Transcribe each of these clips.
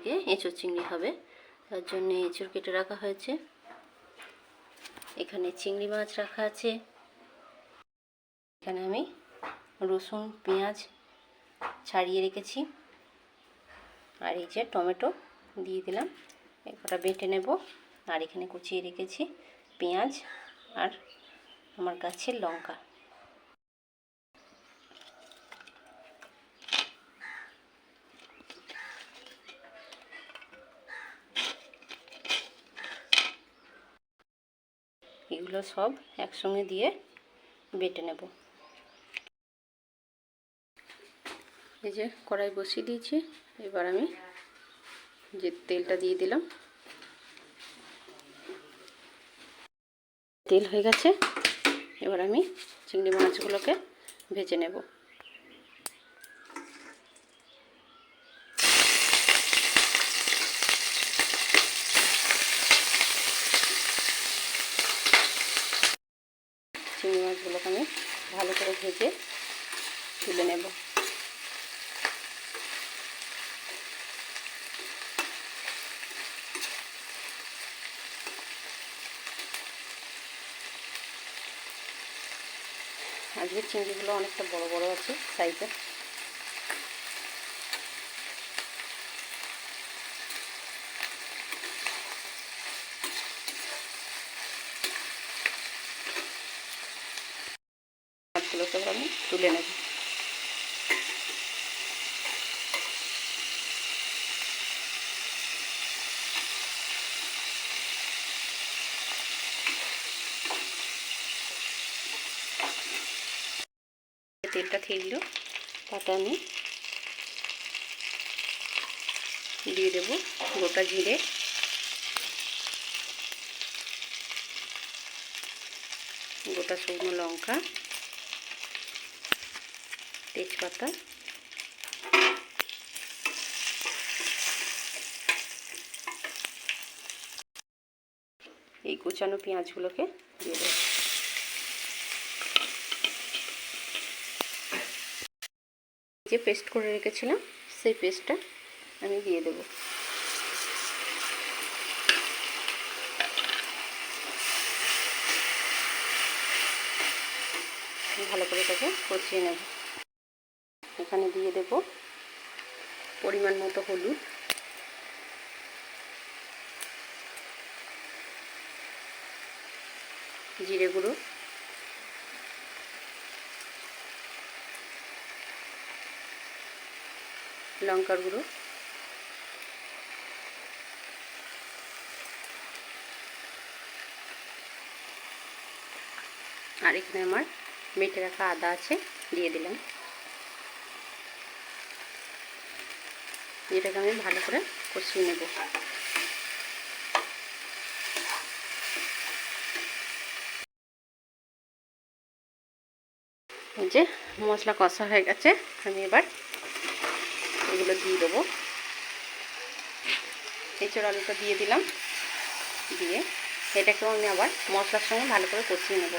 আজকে এঁচোড় চিংড়ি হবে, তার জন্য এঁচোড় কেটে রাখা হয়েছে। এখানে চিংড়ি মাছ রাখা আছে। এখানে আমি রসুন পেঁয়াজ ছাড়িয়ে রেখেছি, আর এই যে টমেটো দিয়ে দিলাম, একটা বেটে নেব। আর এখানে কুচিয়ে রেখেছি পেঁয়াজ আর আমার গাছের লঙ্কা। এগুলো সব একসঙ্গে দিয়ে বেটে নেব। এই যে কড়াই বসিয়ে দিয়েছি, এবার আমি যে তেলটা দিয়ে দিলাম। তেল হয়ে গেছে, এবার আমি চিংড়ি মাছগুলোকে ভেজে নেব। চিংড়ি মাছগুলোকে আমি ভালো করে ভেজে তুলে নেব। আজকের চিংড়িগুলো অনেকটা বড় বড় আছে সাইজের। মাছগুলোকে আমি তুলে নেব। তেলটা থেলল, তাতে আমি দিয়ে দেব গোটা জিরে, গোটা শুকনো লঙ্কা, তেজপাতা, এই কুচানো পেঁয়াজগুলোকে দিয়ে দেব। যে পেস্ট করে রেখেছিলাম সেই পেস্টটা আমি দিয়ে দেব। ভালো করে এটাকে কষিয়ে নেব। এখানে দিয়ে দেব পরিমাণ মতো হলুদ, জিরে গুঁড়ো, লঙ্কার গুঁড়ো, আর এখানে আমার বেটে রাখা আদা আছে, দিয়ে দিলাম। এটাকে আমি ভালো করে কষিয়ে নেব। এই যে মশলা কষা হয়ে গেছে, আমি এবার এগুলো দিয়ে দেবো। এঁচোড় আলুটা দিয়ে দিলাম, দিয়ে এটাকেও আমি আবার মশলার সঙ্গে ভালো করে কষিয়ে নেব।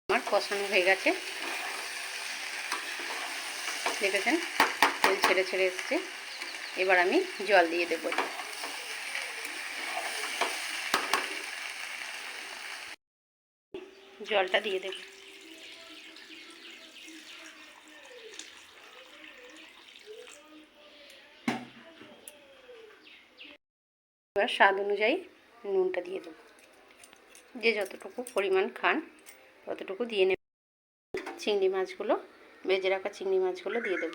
আমার কষানো হয়ে গেছে, দেখেছেন তেল ছেড়ে ছেড়ে এসছে। এবার আমি জল দিয়ে দেবো। জলটা দিয়ে দেব। এবার স্বাদ অনুযায়ী নুনটা দিয়ে দেব। যে যতটুকু পরিমাণ খান ততটুকু দিয়ে নেব। চিংড়ি মাছগুলো, ভেজে রাখা চিংড়ি মাছগুলো দিয়ে দেব।